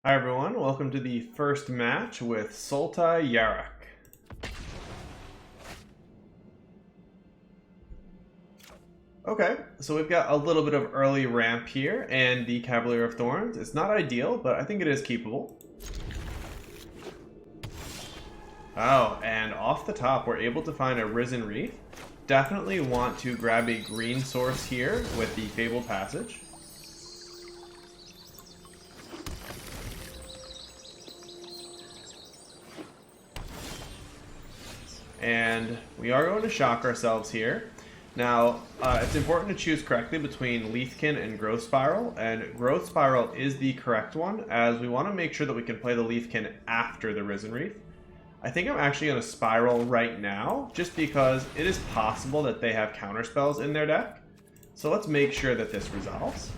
Hi everyone, welcome to the first match with Sultai Yarok. Okay, so we've got a little bit of early ramp here and the Cavalier of Thorns. It's not ideal, but I think it is keepable. Oh, and off the top we're able to find a Risen Reef. Definitely want to grab a green source here with the Fabled Passage. And we are going to shock ourselves here. Now, it's important to choose correctly between Leafkin and Growth Spiral, and Growth Spiral is the correct one, as we want to make sure that we can play the Leafkin after the Risen Reef. I think I'm actually going to Spiral right now, just because it is possible that they have counterspells in their deck. So let's make sure that this resolves.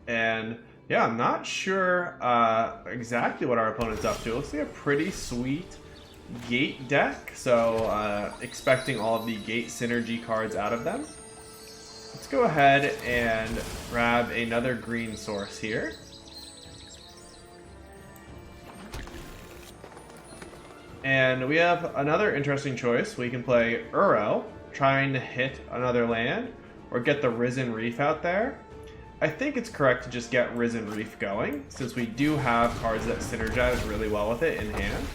And yeah, I'm not sure exactly what our opponent's up to. It looks like a pretty sweet gate deck, so expecting all of the gate synergy cards out of them. Let's go ahead and grab another green source here. And we have another interesting choice. We can play Uro, trying to hit another land, or get the Risen Reef out there. I think it's correct to just get Risen Reef going, since we do have cards that synergize really well with it in hand.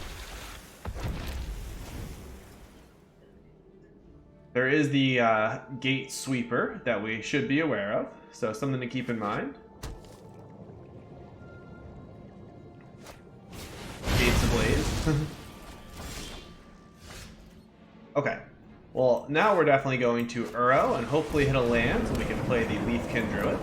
There is the Gate Sweeper that we should be aware of, so something to keep in mind. Gates Ablaze. Okay, well now we're definitely going to Uro and hopefully hit a land so we can play the Leafkin Druid.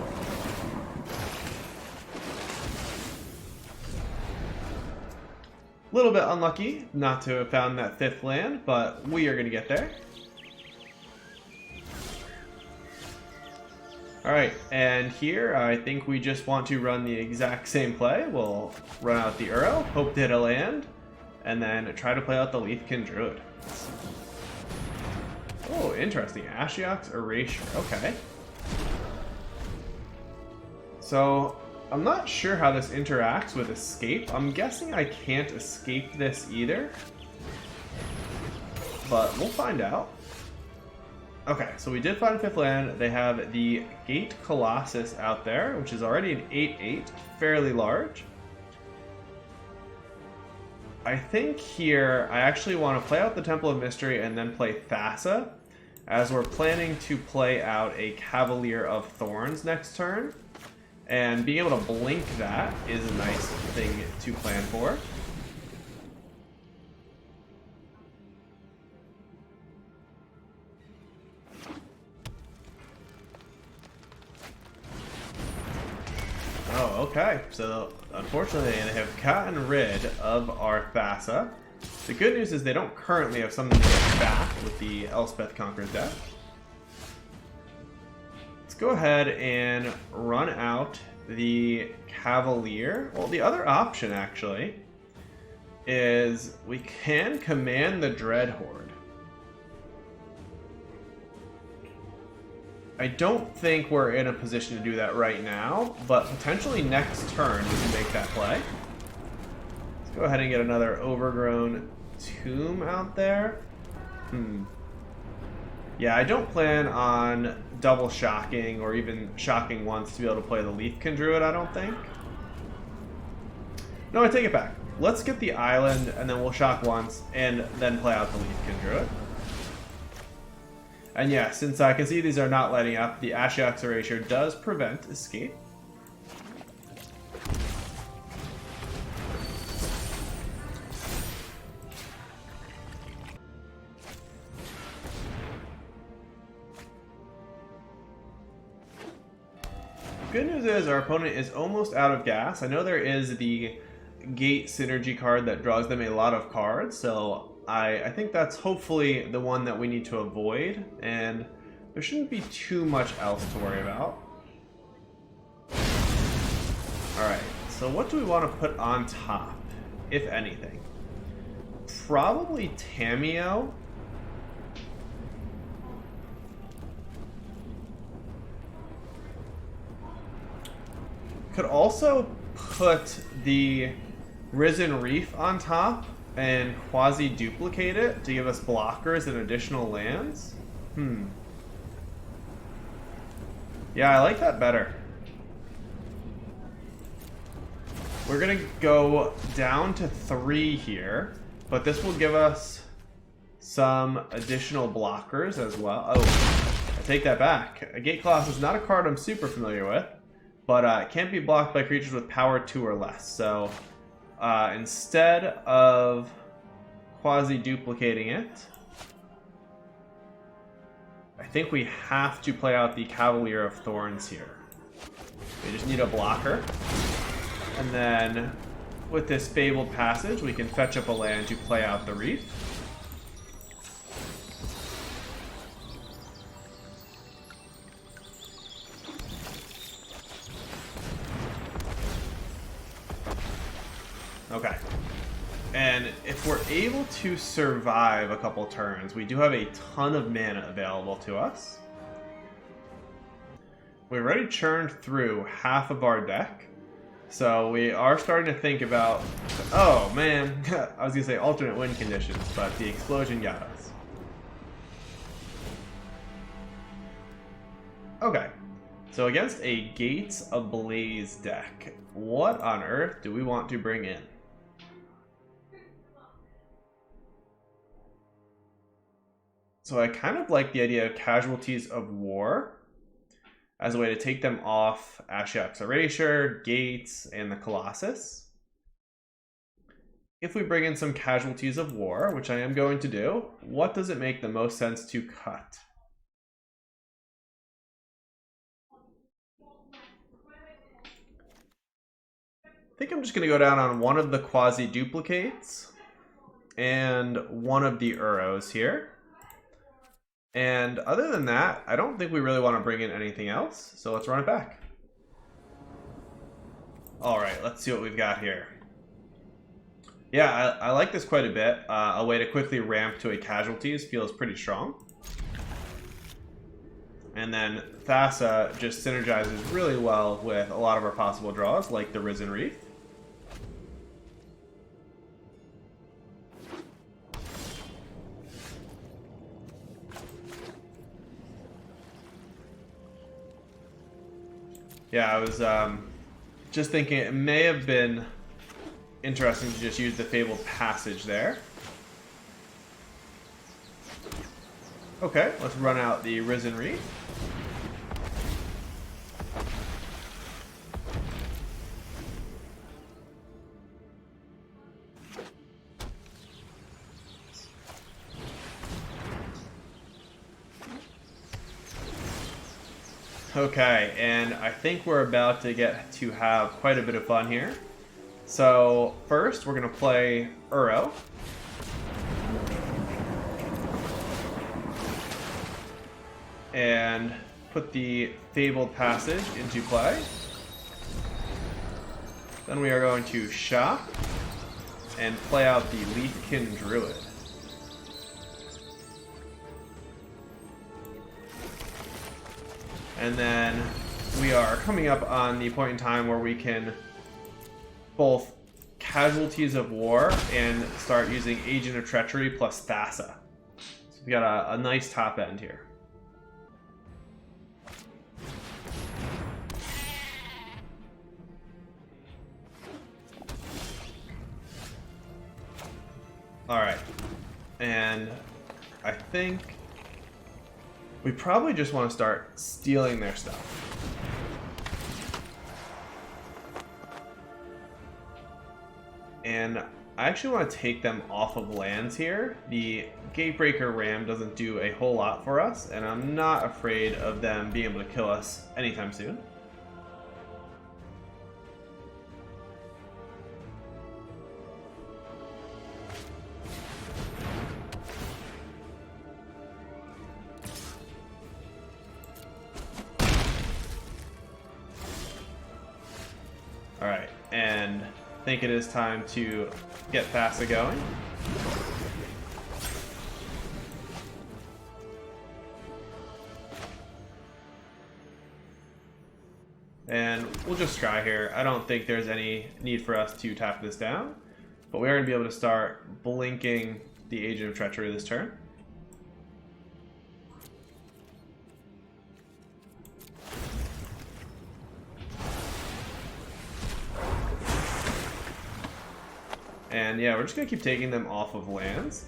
A little bit unlucky not to have found that fifth land, but we are going to get there. Alright, and here I think we just want to run the exact same play. We'll run out the Uro, hope to hit a land, and then try to play out the Leafkin Druid. Oh, interesting. Ashiok's Erasure. Okay. So, I'm not sure how this interacts with escape. I'm guessing I can't escape this either. But we'll find out. Okay, so we did find a fifth land. They have the Gate Colossus out there, which is already an 8/8, fairly large. I think here I actually want to play out the Temple of Mystery and then play Thassa, as we're planning to play out a Cavalier of Thorns next turn. And being able to blink that is a nice thing to plan for. Oh, okay. So, unfortunately, they have gotten rid of our Thassa. The good news is they don't currently have something to get back with the Elspeth Conqueror's deck. Let's go ahead and run out the Cavalier. Well, the other option, actually, is we can command the Dreadhorde. I don't think we're in a position to do that right now, but potentially next turn we can make that play. Let's go ahead and get another Overgrown Tomb out there. Yeah, I don't plan on double shocking or even shocking once to be able to play the Leafkin Druid, I don't think. No, I take it back. Let's get the island and then we'll shock once and then play out the Leafkin Druid. And yeah, since I can see these are not lighting up, the Ashiok's Erasure does prevent escape. Good news is our opponent is almost out of gas. I know there is the Gate Synergy card that draws them a lot of cards, so I think that's hopefully the one that we need to avoid, and there shouldn't be too much else to worry about. Alright, so what do we want to put on top, if anything? Probably Tamiyo. Could also put the Risen Reef on top and quasi-duplicate it to give us blockers and additional lands. Yeah, I like that better. We're gonna go down to 3 here, but this will give us some additional blockers as well. Oh, I take that back. A Gate Colossus is not a card I'm super familiar with, but it can't be blocked by creatures with power 2 or less. So instead of quasi-duplicating it, I think we have to play out the Cavalier of Thorns here. We just need a blocker. And then with this Fabled Passage, we can fetch up a land to play out the Reef. Okay. And if we're able to survive a couple turns, we do have a ton of mana available to us. We've already churned through half of our deck. So we are starting to think about, oh man, I was going to say alternate win conditions, but the explosion got us. Okay, so against a Gates Ablaze deck, what on earth do we want to bring in? So I kind of like the idea of Casualties of War as a way to take them off Ashiok's Erasure, Gates, and the Colossus. If we bring in some Casualties of War, which I am going to do, what does it make the most sense to cut? I think I'm just going to go down on one of the quasi-duplicates and one of the Uros here. And other than that, I don't think we really want to bring in anything else, so let's run it back. Alright, let's see what we've got here. Yeah, I like this quite a bit. A way to quickly ramp to a Casualties feels pretty strong. And then Thassa just synergizes really well with a lot of our possible draws, like the Risen Reef. Yeah, I was just thinking it may have been interesting to just use the Fabled Passage there. Okay, let's run out the Risen Reef. Okay, and I think we're about to get to have quite a bit of fun here. So first, we're going to play Uro. And put the Fabled Passage into play. Then we are going to shock and play out the Leafkin Druid. And then we are coming up on the point in time where we can both Casualties of War and start using Agent of Treachery plus Thassa. So we got a nice top end here. Alright, and I think we probably just want to start stealing their stuff. And I actually want to take them off of lands here. The Gatebreaker Ram doesn't do a whole lot for us, and I'm not afraid of them being able to kill us anytime soon. Alright, and I think it is time to get Thassa going. And we'll just scry here. I don't think there's any need for us to tap this down, but we are going to be able to start blinking the Agent of Treachery this turn. And yeah, we're just going to keep taking them off of lands.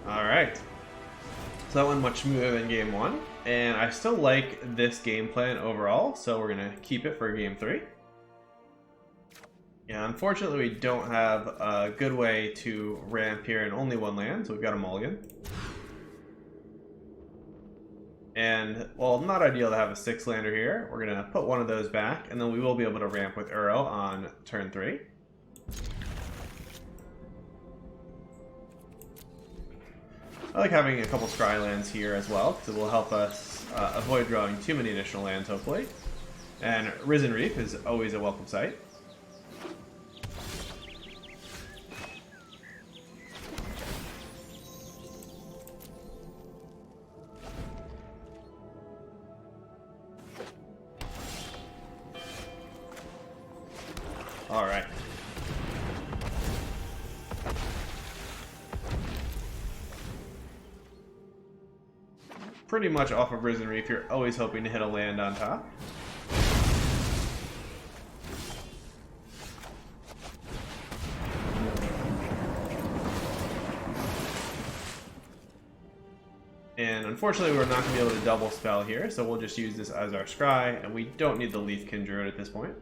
Alright. So that went much smoother than game 1. And I still like this game plan overall, so we're going to keep it for game 3. Yeah, unfortunately we don't have a good way to ramp here in only one land, so we've got a mulligan. And, well, not ideal to have a 6-lander here. We're going to put one of those back, and then we will be able to ramp with Uro on turn 3. I like having a couple scry lands here as well, because it will help us avoid drawing too many additional lands, hopefully. And Risen Reef is always a welcome sight. Alright. Pretty much off of Risen Reef, you're always hoping to hit a land on top. And unfortunately, we're not going to be able to double spell here, so we'll just use this as our scry, and we don't need the Leafkin Druid at this point.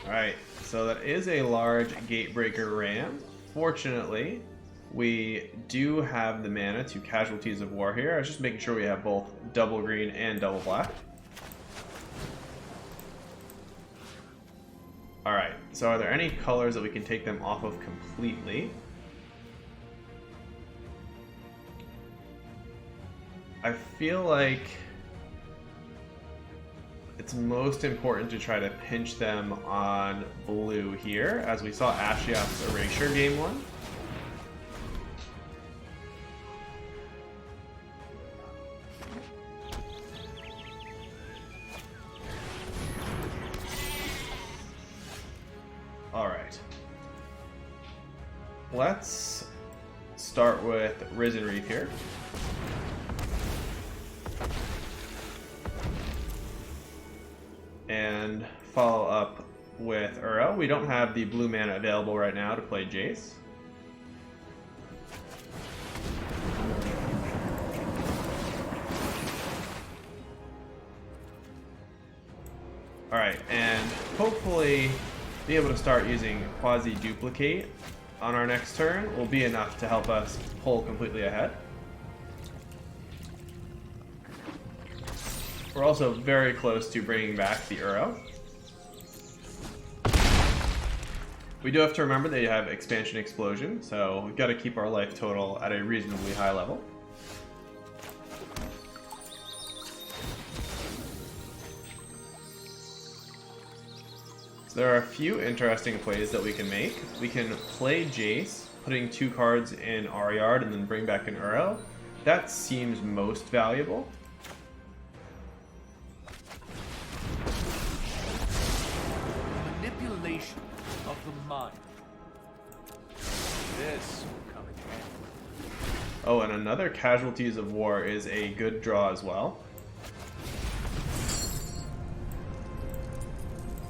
Alright, so that is a large Gatebreaker Ram. Fortunately, we do have the mana to Casualties of War here. I was just making sure we have both double green and double black. Alright, so are there any colors that we can take them off of completely? I feel like it's most important to try to pinch them on blue here, as we saw Ashiok's Erasure game 1. Alright. Let's start with Risen Reef here. And follow up with Uro. We don't have the blue mana available right now to play Jace. Alright, and hopefully be able to start using Quasi-Duplicate on our next turn will be enough to help us pull completely ahead. We're also very close to bringing back the Uro. We do have to remember that you have Expansion Explosion, so we've got to keep our life total at a reasonably high level. So there are a few interesting plays that we can make. We can play Jace, putting 2 cards in our yard and then bring back an Uro. That seems most valuable. Manipulation of the mind. This will come in handy. Oh, and another Casualties of War is a good draw as well.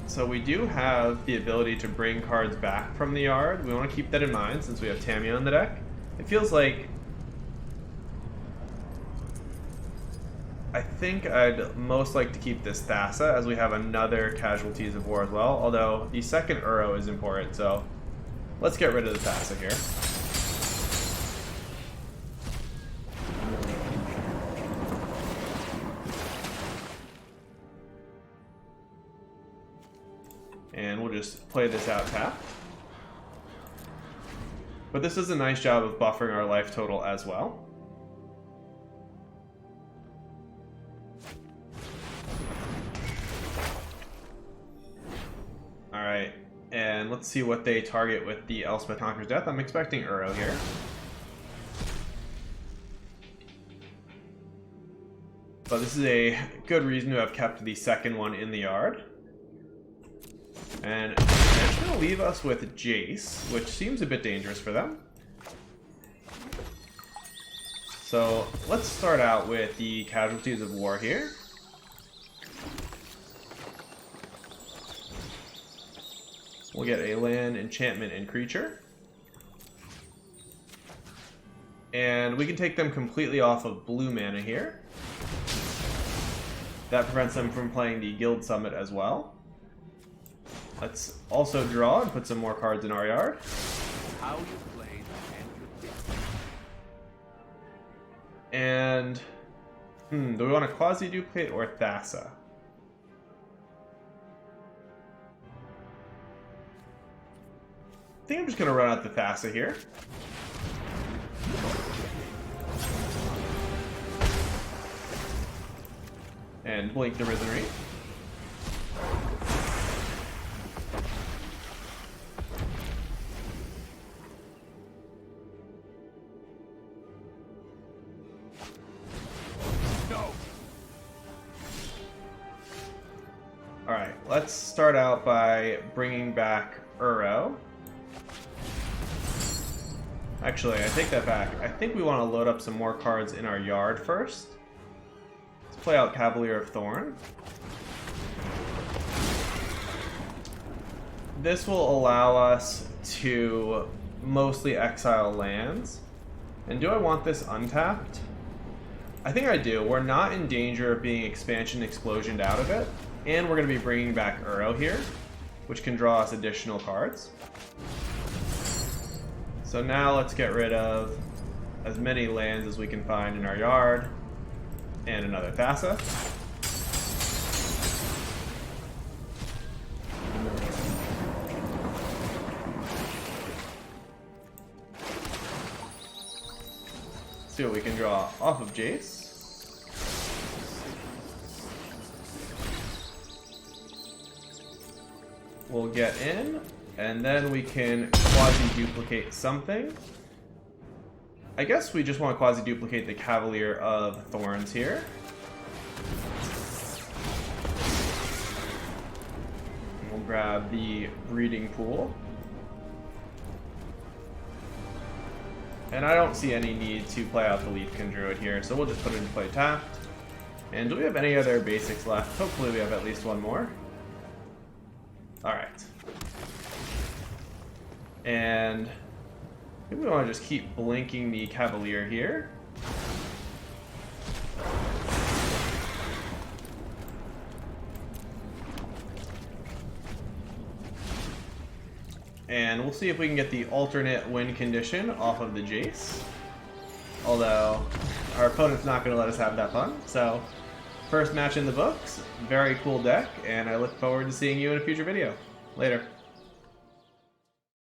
So we do have the ability to bring cards back from the yard. We want to keep that in mind since we have Tamiyo in the deck. It feels like I think I'd most like to keep this Thassa, as we have another Casualties of War as well, although the second Uro is important, so let's get rid of the Thassa here. And we'll just play this out tap. But this does a nice job of buffering our life total as well. Alright, and let's see what they target with the Elspeth Conqueror's Death. I'm expecting Uro here. But this is a good reason to have kept the second one in the yard. And it's going to leave us with Jace, which seems a bit dangerous for them. So let's start out with the casualties of war here. We'll get a land, enchantment, and creature. And we can take them completely off of blue mana here. That prevents them from playing the Guild Summit as well. Let's also draw and put some more cards in our yard. How you played and you did. And do we want to quasi-duplicate or Thassa? I think I'm just going to run out the Thassa here. And blink the Risen. No. Alright, let's start out by bringing back Uro. Actually, I take that back. I think we want to load up some more cards in our yard first. Let's play out Cavalier of Thorn. This will allow us to mostly exile lands. And do I want this untapped? I think I do. We're not in danger of being expansion explosioned out of it. And we're going to be bringing back Uro here, which can draw us additional cards. So now let's get rid of as many lands as we can find in our yard. And another Thassa. See what we can draw off of Jace. We'll get in, and then we can quasi-duplicate something. I guess we just want to quasi-duplicate the Cavalier of Thorns here. And we'll grab the Breeding Pool. And I don't see any need to play out the Leafkin Druid here, so we'll just put it into play tapped. And do we have any other basics left? Hopefully we have at least one more. Alright. And I think we want to just keep blinking the Cavalier here. And we'll see if we can get the alternate win condition off of the Jace. Although, our opponent's not going to let us have that fun. So, first match in the books. Very cool deck, and I look forward to seeing you in a future video. Later.